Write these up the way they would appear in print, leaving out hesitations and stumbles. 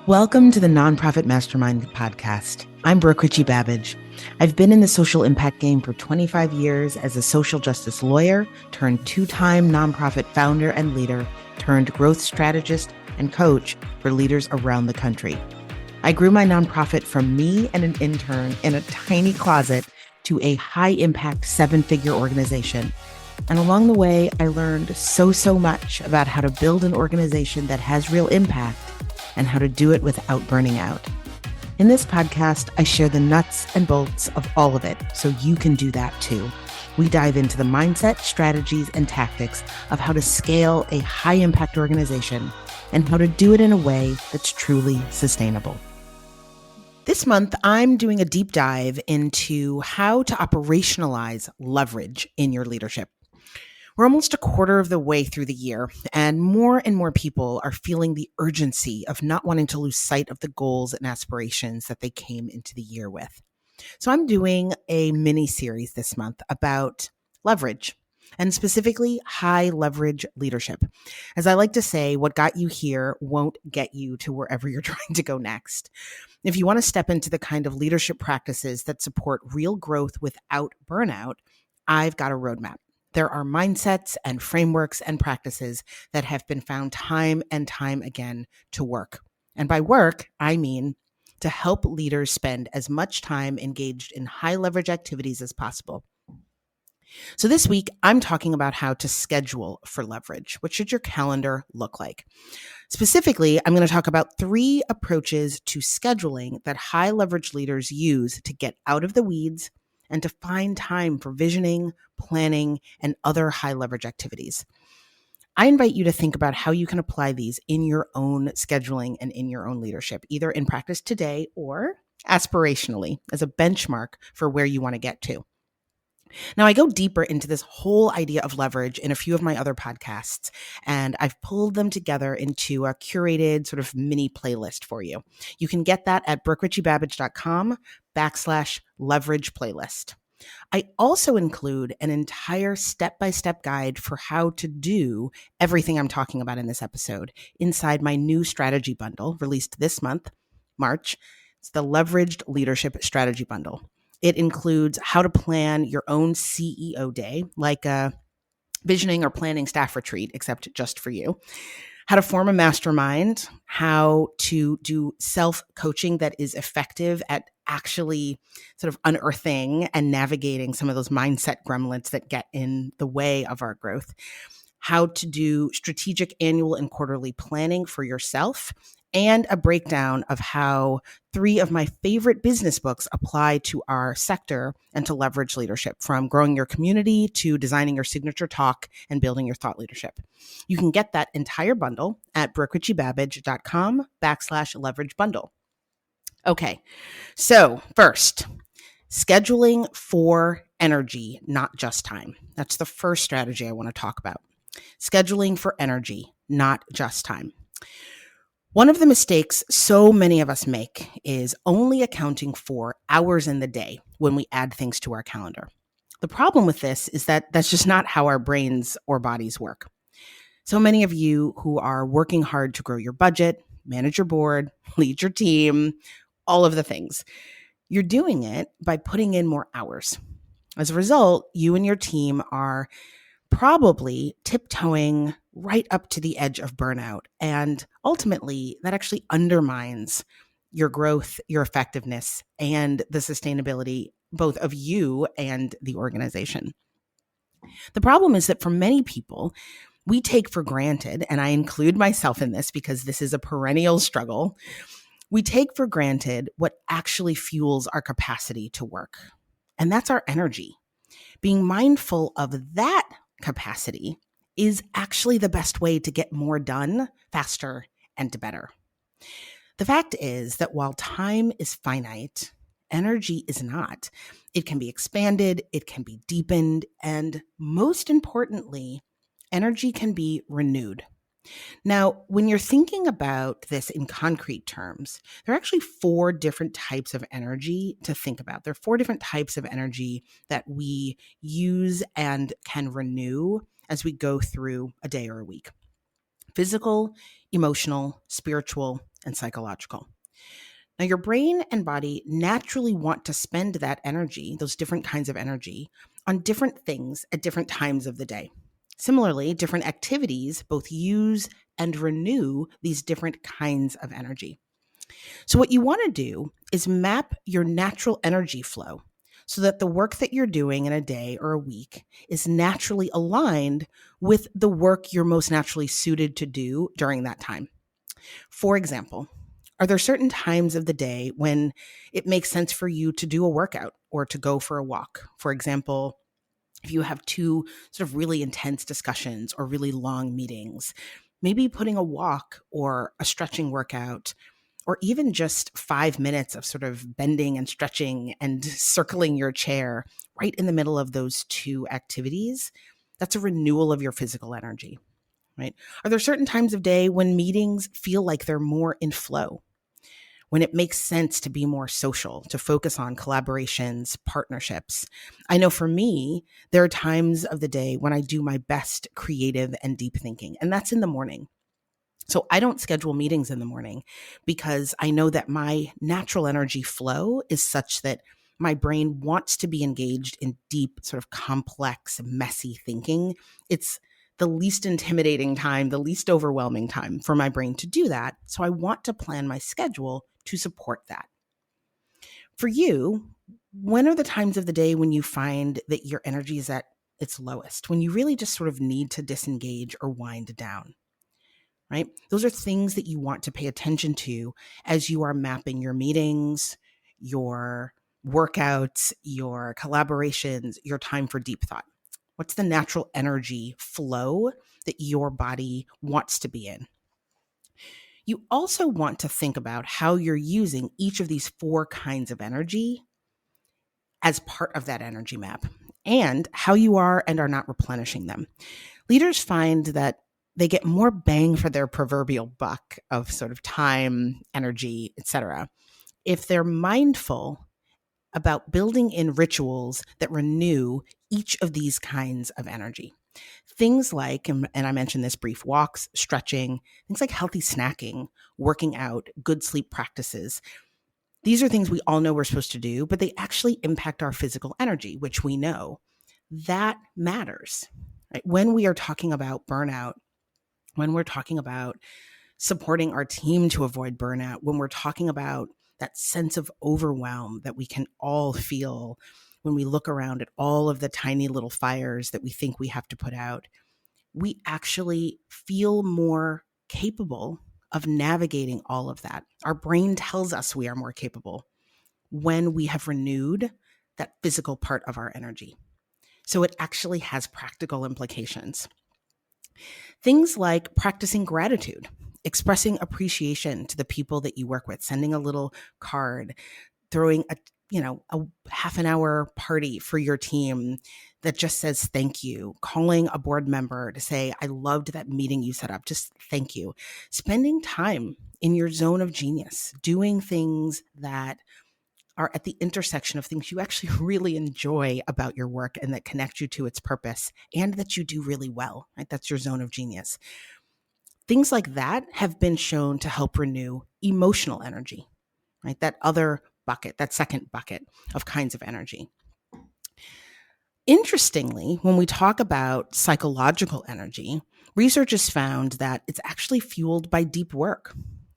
Welcome to the Nonprofit Mastermind Podcast. I'm Richie-Babbage. I've been in the social impact game for 25 years as a social justice lawyer turned two-time nonprofit founder and leader turned growth strategist and coach for leaders around the country. I grew my nonprofit from me and an intern in a tiny closet to a high-impact seven-figure organization. And along the way, I learned so much about how to build an organization that has real impact and how to do it without burning out. In this podcast, I share the nuts and bolts of all of it so you can do that too. We dive into the mindset, strategies, and tactics of how to scale a high-impact organization and how to do it in a way that's truly sustainable. This month, I'm doing a deep dive into how to operationalize leverage in your leadership. We're almost a quarter of the way through the year, and more people are feeling the urgency of not wanting to lose sight of the goals and aspirations that they came into the year with. So I'm doing a mini series this month about leverage, and specifically high leverage leadership. As I like to say, what got you here won't get you to wherever you're trying to go next. If you want to step into the kind of leadership practices that support real growth without burnout, I've got a roadmap. There are mindsets and frameworks and practices that have been found time and time again to work. And by work, I mean to help leaders spend as much time engaged in high leverage activities as possible. So this week, I'm talking about how to schedule for leverage. What should your calendar look like? Specifically, I'm going to talk about 3 approaches to scheduling that high leverage leaders use to get out of the weeds and to find time for visioning, planning, and other high leverage activities. I invite you to think about how you can apply these in your own scheduling and in your own leadership, either in practice today or aspirationally as a benchmark for where you want to get to. Now, I go deeper into this whole idea of leverage in a few of my other podcasts, and I've pulled them together into a curated sort of mini playlist for you. You can get that at richie-babbage.com/leverage playlist. I also include an entire step-by-step guide for how to do everything I'm talking about in this episode inside my new strategy bundle released this month, March. It's the Leveraged Leadership Strategy Bundle. It includes how to plan your own CEO day, like a visioning or planning staff retreat, except just for you. How to form a mastermind, how to do self-coaching that is effective at actually sort of unearthing and navigating some of those mindset gremlins that get in the way of our growth. How to do strategic annual and quarterly planning for yourself, and a breakdown of how 3 of my favorite business books apply to our sector and to leverage leadership, from growing your community to designing your signature talk and building your thought leadership. You can get that entire bundle at richie-babbage.com/leverage bundle. Okay, so first, scheduling for energy, not just time. That's the first strategy I want to talk about. Scheduling for energy, not just time. One of the mistakes so many of us make is only accounting for hours in the day when we add things to our calendar. The problem with this is that that's just not how our brains or bodies work. So many of you who are working hard to grow your budget, manage your board, lead your team, all of the things, you're doing it by putting in more hours. As a result, you and your team are probably tiptoeing right up to the edge of burnout. And ultimately, that actually undermines your growth, your effectiveness, and the sustainability both of you and the organization. The problem is that for many people, we take for granted, and I include myself in this because this is a perennial struggle, we take for granted what actually fuels our capacity to work. And that's our energy. Being mindful of that capacity is actually the best way to get more done faster and better. The fact is that while time is finite, energy is not. It can be expanded, it can be deepened, and most importantly, energy can be renewed. Now, when you're thinking about this in concrete terms, there are actually 4 different types of energy to think about. There are 4 different types of energy that we use and can renew as we go through a day or a week: physical, emotional, spiritual, and psychological. Now, your brain and body naturally want to spend that energy, those different kinds of energy, on different things at different times of the day. Similarly, different activities both use and renew these different kinds of energy. So, what you want to do is map your natural energy flow so that the work that you're doing in a day or a week is naturally aligned with the work you're most naturally suited to do during that time. For example, are there certain times of the day when it makes sense for you to do a workout or to go for a walk? For example, if you have two sort of really intense discussions or really long meetings, maybe putting a walk or a stretching workout or even just 5 minutes of sort of bending and stretching and circling your chair right in the middle of those two activities, that's a renewal of your physical energy, right? Are there certain times of day when meetings feel like they're more in flow, when it makes sense to be more social, to focus on collaborations, partnerships? I know for me, there are times of the day when I do my best creative and deep thinking, and that's in the morning. So I don't schedule meetings in the morning because I know that my natural energy flow is such that my brain wants to be engaged in deep, sort of complex, messy thinking. It's the least intimidating time, the least overwhelming time for my brain to do that. So I want to plan my schedule to support that. For you, when are the times of the day when you find that your energy is at its lowest, when you really just sort of need to disengage or wind down? Right? Those are things that you want to pay attention to as you are mapping your meetings, your workouts, your collaborations, your time for deep thought. What's the natural energy flow that your body wants to be in? You also want to think about how you're using each of these 4 kinds of energy as part of that energy map and how you are and are not replenishing them. Leaders find that they get more bang for their proverbial buck of sort of time, energy, etc., if they're mindful about building in rituals that renew each of these kinds of energy. Things like, and I mentioned this, brief walks, stretching, things like healthy snacking, working out, good sleep practices. These are things we all know we're supposed to do, but they actually impact our physical energy, which we know. That matters. Right? When we are talking about burnout, when we're talking about supporting our team to avoid burnout, when we're talking about that sense of overwhelm that we can all feel when we look around at all of the tiny little fires that we think we have to put out, we actually feel more capable of navigating all of that. Our brain tells us we are more capable when we have renewed that physical part of our energy. So it actually has practical implications. Things like practicing gratitude, expressing appreciation to the people that you work with, sending a little card, throwing a half an hour party for your team that just says thank you, calling a board member to say, I loved that meeting you set up, just thank you. Spending time in your zone of genius, doing things that are at the intersection of things you actually really enjoy about your work and that connect you to its purpose and that you do really well, right? That's your zone of genius. Things like that have been shown to help renew emotional energy, right? That other bucket, that second bucket of kinds of energy. Interestingly, when we talk about psychological energy, research has found that it's actually fueled by deep work,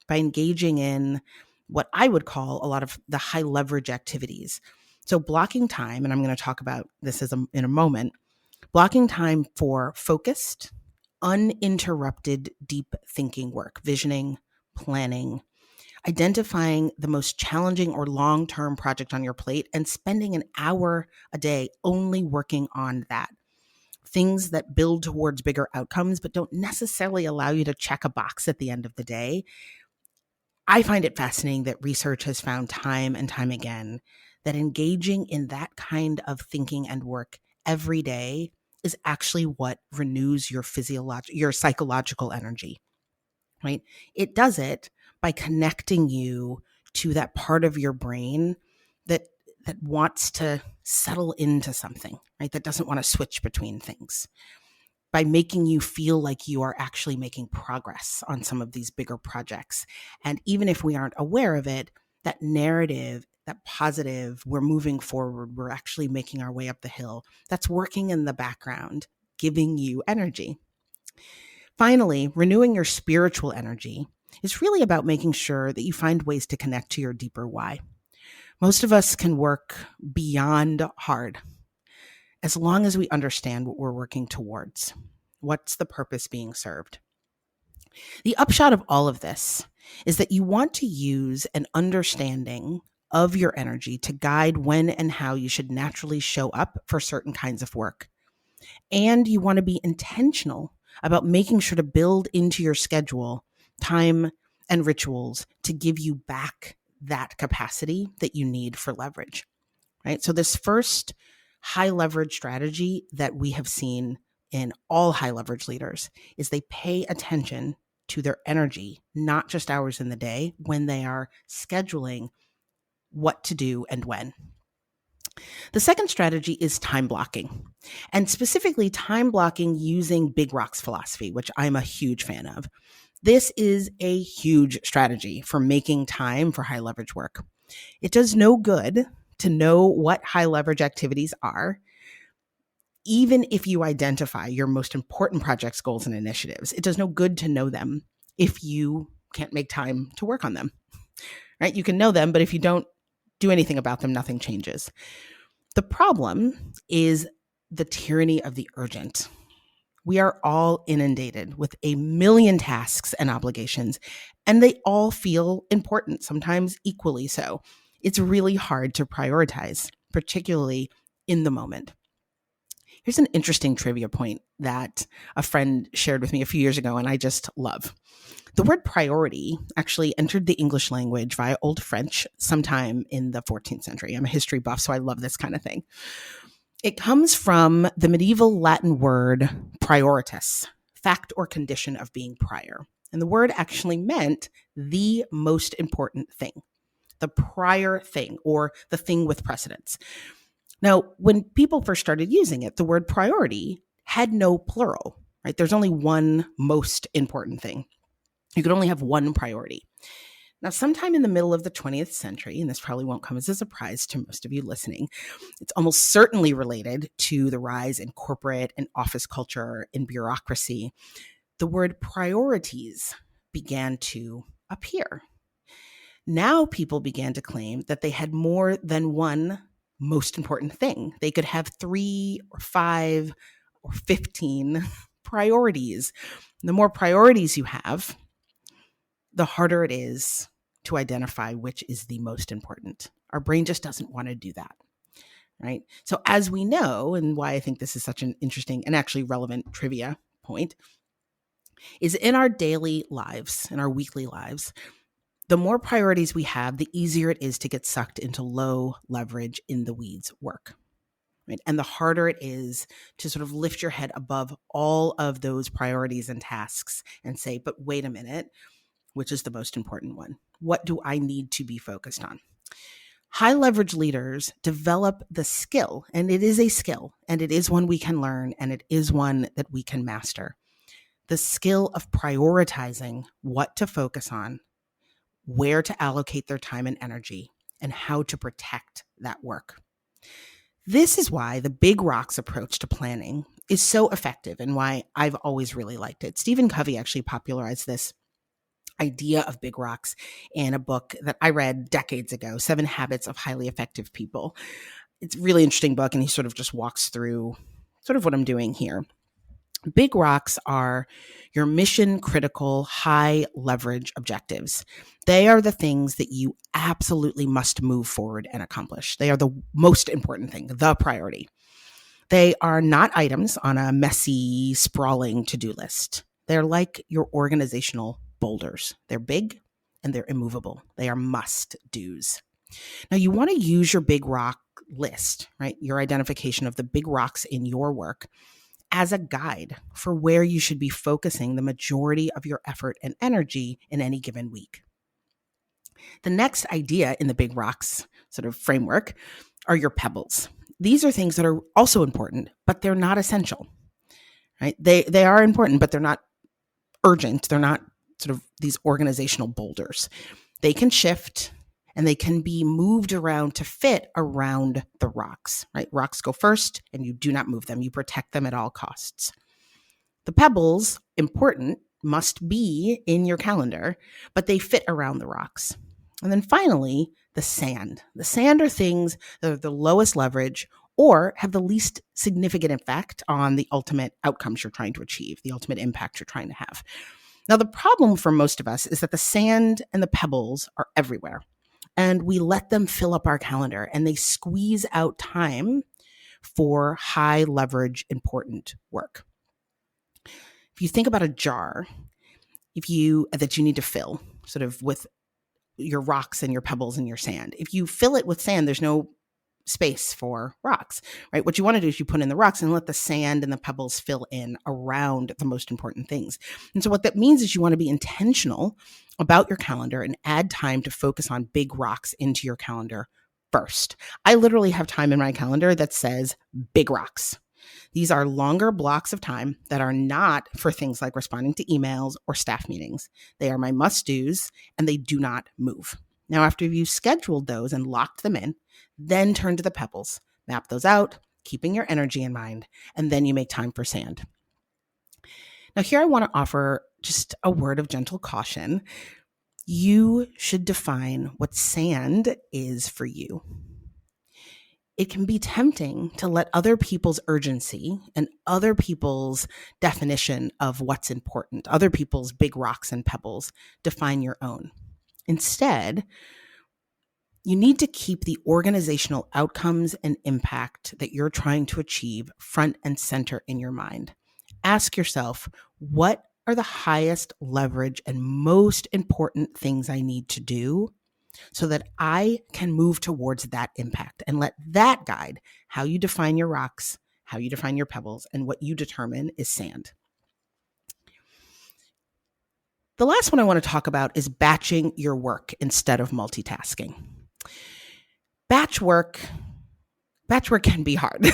by engaging in what I would call a lot of the high leverage activities. So blocking time, and I'm going to talk about this in a moment, blocking time for focused, uninterrupted, deep thinking work, visioning, planning, identifying the most challenging or long-term project on your plate and spending an hour a day only working on that. Things that build towards bigger outcomes, but don't necessarily allow you to check a box at the end of the day. I find it fascinating that research has found time and time again that engaging in that kind of thinking and work every day is actually what renews your psychological energy, right? It does it by connecting you to that part of your brain that wants to settle into something, right? That doesn't want to switch between things. by making you feel like you are actually making progress on some of these bigger projects. And even if we aren't aware of it, that narrative, that positive, we're moving forward, we're actually making our way up the hill, that's working in the background, giving you energy. Finally, renewing your spiritual energy is really about making sure that you find ways to connect to your deeper why. Most of us can work beyond hard as long as we understand what we're working towards. What's the purpose being served? The upshot of all of this is that you want to use an understanding of your energy to guide when and how you should naturally show up for certain kinds of work. And you want to be intentional about making sure to build into your schedule time and rituals to give you back that capacity that you need for leverage, right? So this first high leverage strategy that we have seen in all high leverage leaders is they pay attention to their energy, not just hours in the day, when they are scheduling what to do and when. The second strategy is time blocking, and specifically time blocking using Big Rock's philosophy, which I'm a huge fan of. This is a huge strategy for making time for high leverage work. It does no good to know what high leverage activities are, even if you identify your most important projects, goals, and initiatives. It does no good to know them if you can't make time to work on them, right? You can know them, but if you don't do anything about them, nothing changes. The problem is the tyranny of the urgent. We are all inundated with a million tasks and obligations, and they all feel important, sometimes equally so. It's really hard to prioritize, particularly in the moment. Here's an interesting trivia point that a friend shared with me a few years ago, and I just love. The word priority actually entered the English language via Old French sometime in the 14th century. I'm a history buff, so I love this kind of thing. It comes from the medieval Latin word prioritas, fact or condition of being prior. And the word actually meant the most important thing, the prior thing, or the thing with precedence. Now, when people first started using it, the word priority had no plural, right? There's only one most important thing. You could only have one priority. Now, sometime in the middle of the 20th century, and this probably won't come as a surprise to most of you listening, it's almost certainly related to the rise in corporate and office culture and bureaucracy, the word priorities began to appear. Now people began to claim that they had more than one most important thing. They could have 3 or 5 or 15 priorities. The more priorities you have, the harder it is to identify which is the most important. Our brain just doesn't want to do that, right? So as we know, and why I think this is such an interesting and actually relevant trivia point, is in our daily lives, in our weekly lives, the more priorities we have, the easier it is to get sucked into low leverage in the weeds work. Right? And the harder it is to sort of lift your head above all of those priorities and tasks and say, but wait a minute, which is the most important one? What do I need to be focused on? High leverage leaders develop the skill, and it is a skill, and it is one we can learn, and it is one that we can master. The skill of prioritizing what to focus on, where to allocate their time and energy, and how to protect that work. This is why the Big Rocks approach to planning is so effective and why I've always really liked it. Stephen Covey actually popularized this idea of Big Rocks in a book that I read decades ago, 7 Habits of Highly Effective People. It's a really interesting book, and he sort of just walks through sort of what I'm doing here. Big Rocks are your mission critical, high leverage objectives. They are the things that you absolutely must move forward and accomplish. They are the most important thing, the priority. They are not items on a messy, sprawling to-do list. They're like your organizational boulders. They're big and they're immovable. They are must-dos. Now, you want to use your Big Rock list, right? Your identification of the big rocks in your work as a guide for where you should be focusing the majority of your effort and energy in any given week. The next idea in the Big Rocks sort of framework are your pebbles. These are things that are also important, but they're not essential. right? They are important, but they're not urgent. They're not sort of these organizational boulders. They can shift and they can be moved around to fit around the rocks, right? Rocks go first and you do not move them. You protect them at all costs. The pebbles, important, must be in your calendar, but they fit around the rocks. And then finally, the sand. The sand are things that are the lowest leverage or have the least significant effect on the ultimate outcomes you're trying to achieve, the ultimate impact you're trying to have. Now, the problem for most of us is that the sand and the pebbles are everywhere, and we let them fill up our calendar, and they squeeze out time for high leverage, important work. If you think about a jar, that you need to fill sort of with your rocks and your pebbles and your sand. If you fill it with sand, there's no space for rocks, right? What you want to do is you put in the rocks and let the sand and the pebbles fill in around the most important things. And so what that means is you want to be intentional about your calendar and add time to focus on big rocks into your calendar first. I literally have time in my calendar that says big rocks. These are longer blocks of time that are not for things like responding to emails or staff meetings. They are my must-dos and they do not move. Now, after you've scheduled those and locked them in, then turn to the pebbles, map those out, keeping your energy in mind, and then you make time for sand. Now, here I want to offer just a word of gentle caution. You should define what sand is for you. It can be tempting to let other people's urgency and other people's definition of what's important, other people's big rocks and pebbles, define your own. Instead, you need to keep the organizational outcomes and impact that you're trying to achieve front and center in your mind. Ask yourself, what are the highest leverage and most important things I need to do so that I can move towards that impact, and let that guide how you define your rocks, how you define your pebbles, and what you determine is sand. The last one I want to talk about is batching your work instead of multitasking. Batch work can be hard.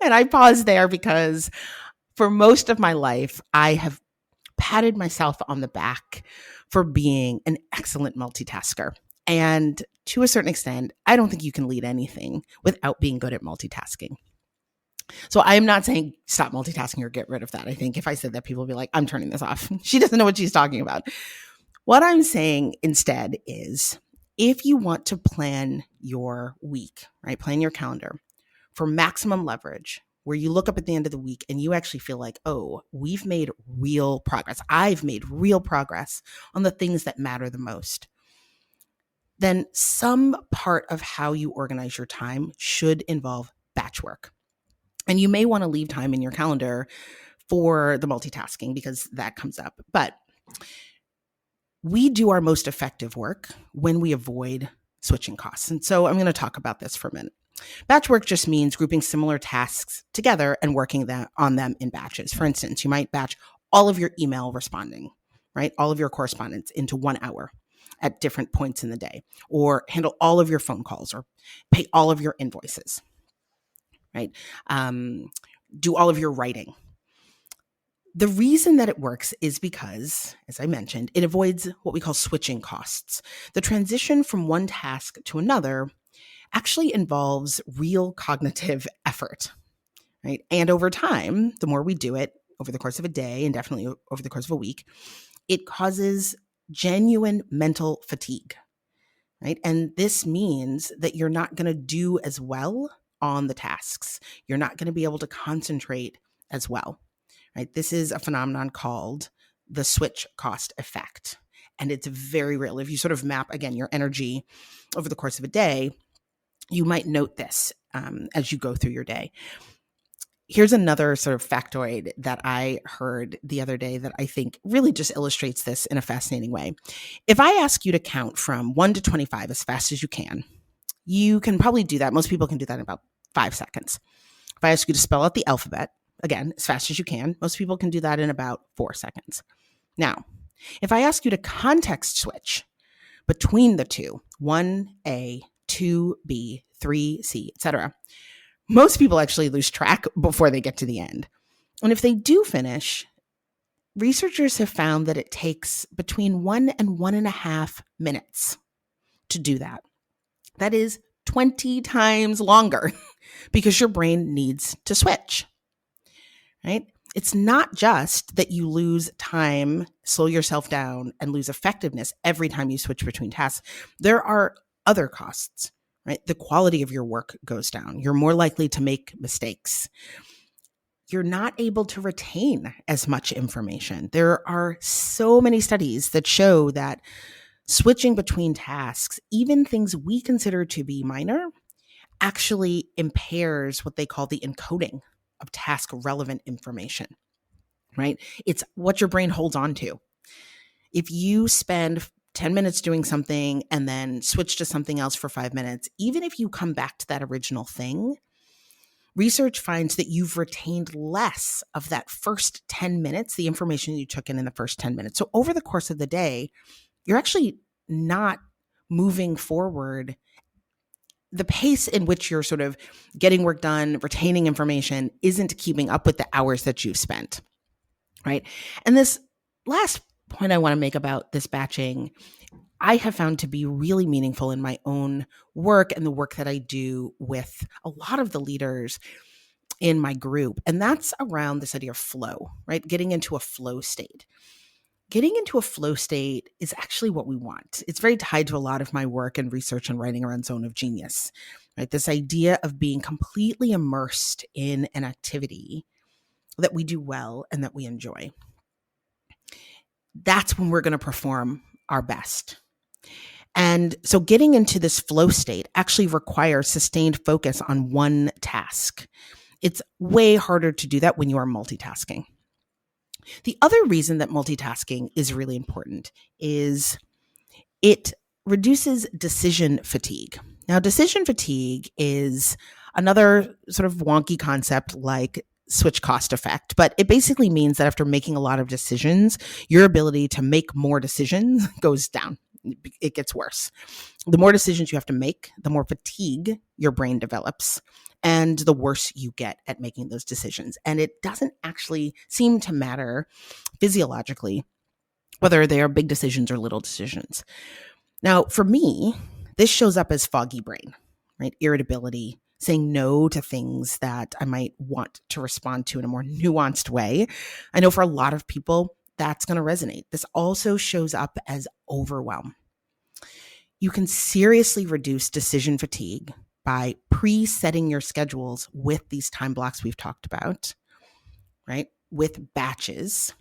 And I pause there because for most of my life, I have patted myself on the back for being an excellent multitasker. And to a certain extent, I don't think you can lead anything without being good at multitasking. So I am not saying stop multitasking or get rid of that. I think if I said that, people would be like, I'm turning this off. She doesn't know what she's talking about. What I'm saying instead is, if you want to plan your week, right, plan your calendar for maximum leverage, where you look up at the end of the week and you actually feel like, oh, we've made real progress. I've made real progress on the things that matter the most. Then some part of how you organize your time should involve batch work. And you may want to leave time in your calendar for the multitasking because that comes up. But we do our most effective work when we avoid switching costs. And so I'm going to talk about this for a minute. Batch work just means grouping similar tasks together and working on them in batches. For instance, you might batch all of your email responding, right? All of your correspondence into 1 hour at different points in the day, or handle all of your phone calls, or pay all of your invoices, right? Do all of your writing. The reason that it works is because, as I mentioned, it avoids what we call switching costs. The transition from one task to another actually involves real cognitive effort, right? And over time, the more we do it over the course of a day and definitely over the course of a week, it causes genuine mental fatigue, right? And this means that you're not going to do as well on the tasks. You're not going to be able to concentrate as well, right? This is a phenomenon called the switch cost effect. And it's very real. If you sort of map, again, your energy over the course of a day, you might note this as you go through your day. Here's another sort of factoid that I heard the other day that I think really just illustrates this in a fascinating way. If I ask you to count from 1 to 25 as fast as you can probably do that. Most people can do that in about 5 seconds. If I ask you to spell out the alphabet, again, as fast as you can, most people can do that in about 4 seconds. Now, if I ask you to context switch between the two, 1A, 2B, 3C, etc., most people actually lose track before they get to the end. And if they do finish, researchers have found that it takes between 1 and 1.5 minutes to do that. That is 20 times longer because your brain needs to switch, right? It's not just that you lose time, slow yourself down, and lose effectiveness every time you switch between tasks. There are other costs, right? The quality of your work goes down. You're more likely to make mistakes. You're not able to retain as much information. There are so many studies that show that switching between tasks, even things we consider to be minor, actually impairs what they call the encoding of task relevant information, right? It's what your brain holds on to. If you spend 10 minutes doing something and then switch to something else for 5 minutes, even if you come back to that original thing, research finds that you've retained less of that first 10 minutes, the information you took in the first 10 minutes. So over the course of the day, you're actually not moving forward. The pace in which you're sort of getting work done, retaining information, isn't keeping up with the hours that you've spent, right? And this last point I want to make about this batching, I have found to be really meaningful in my own work and the work that I do with a lot of the leaders in my group. And that's around this idea of flow, right? Getting into a flow state. Getting into a flow state is actually what we want. It's very tied to a lot of my work and research and writing around zone of genius, right? This idea of being completely immersed in an activity that we do well and that we enjoy. That's when we're going to perform our best. And so getting into this flow state actually requires sustained focus on one task. It's way harder to do that when you are multitasking. The other reason that multitasking is really important is it reduces decision fatigue. Now, decision fatigue is another sort of wonky concept like switch cost effect, but it basically means that after making a lot of decisions, your ability to make more decisions goes down. It gets worse. The more decisions you have to make, the more fatigue your brain develops, and the worse you get at making those decisions. And it doesn't actually seem to matter physiologically whether they are big decisions or little decisions. Now, for me, this shows up as foggy brain, right? Irritability, saying no to things that I might want to respond to in a more nuanced way. I know for a lot of people, that's going to resonate. This also shows up as overwhelm. You can seriously reduce decision fatigue by pre-setting your schedules with these time blocks we've talked about, right? With batches,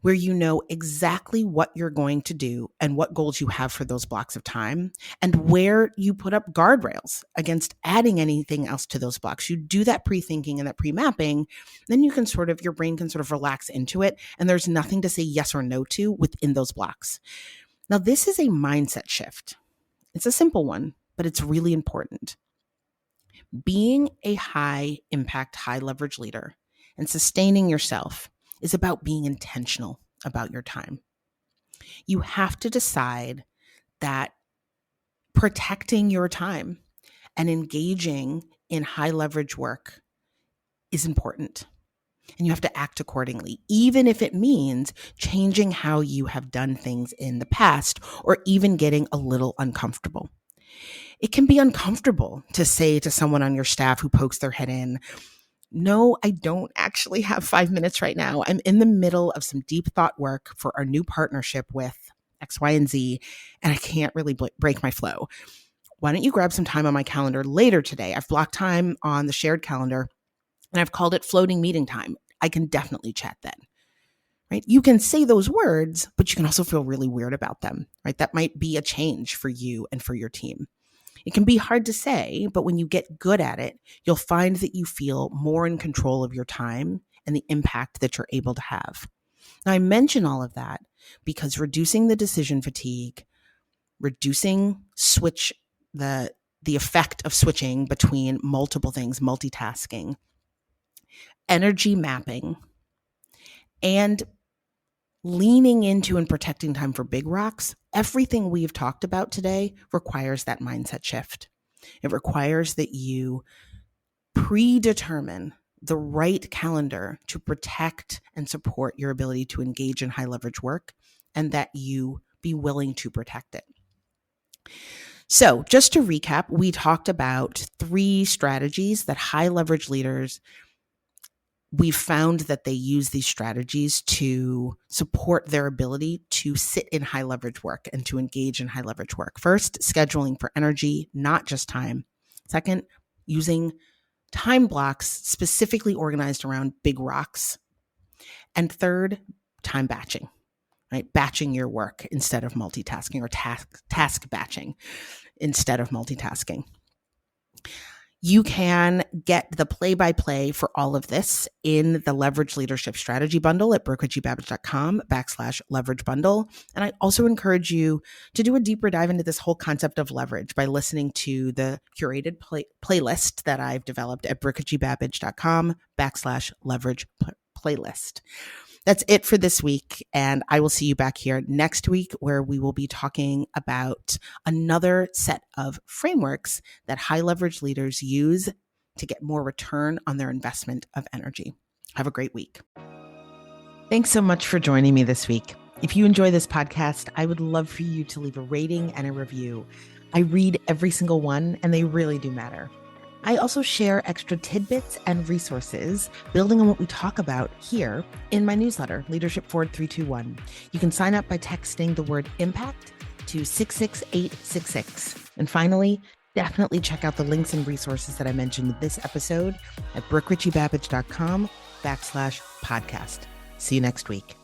where you know exactly what you're going to do and what goals you have for those blocks of time, and where you put up guardrails against adding anything else to those blocks. You do that pre-thinking and that pre-mapping, then you can your brain can sort of relax into it, and there's nothing to say yes or no to within those blocks. Now, this is a mindset shift. It's a simple one, but it's really important. Being a high impact, high leverage leader and sustaining yourself is about being intentional about your time. You have to decide that protecting your time and engaging in high leverage work is important. And you have to act accordingly, even if it means changing how you have done things in the past or even getting a little uncomfortable. It can be uncomfortable to say to someone on your staff who pokes their head in, no, I don't actually have 5 minutes right now. I'm in the middle of some deep thought work for our new partnership with X, Y, and Z, and I can't really break my flow. Why don't you grab some time on my calendar later today? I've blocked time on the shared calendar, and I've called it floating meeting time. I can definitely chat then, right? You can say those words, but you can also feel really weird about them, right? That might be a change for you and for your team. It can be hard to say, but when you get good at it, you'll find that you feel more in control of your time and the impact that you're able to have. Now, I mention all of that because reducing the decision fatigue, reducing the effect of switching between multiple things, multitasking, energy mapping, and leaning into and protecting time for big rocks, everything we've talked about today requires that mindset shift. It requires that you predetermine the right calendar to protect and support your ability to engage in high leverage work, and that you be willing to protect it. So just to recap, we talked about 3 strategies that high leverage leaders, we've found that they use these strategies to support their ability to sit in high leverage work and to engage in high leverage work. First, scheduling for energy, not just time. Second, using time blocks specifically organized around big rocks. And third, time batching, right? Batching your work instead of multitasking, or task batching instead of multitasking. You can get the play-by-play for all of this in the Leverage Leadership Strategy Bundle at Richie-Babbage.com/leverage bundle. And I also encourage you to do a deeper dive into this whole concept of leverage by listening to the curated playlist that I've developed at Richie-Babbage.com/leverage playlist. That's it for this week, and I will see you back here next week, where we will be talking about another set of frameworks that high leverage leaders use to get more return on their investment of energy. Have a great week. Thanks so much for joining me this week. If you enjoy this podcast, I would love for you to leave a rating and a review. I read every single one, and they really do matter. I also share extra tidbits and resources building on what we talk about here in my newsletter, Leadership Forward 321. You can sign up by texting the word impact to 66866. And finally, definitely check out the links and resources that I mentioned in this episode at Richie-Babbage.com/podcast. See you next week.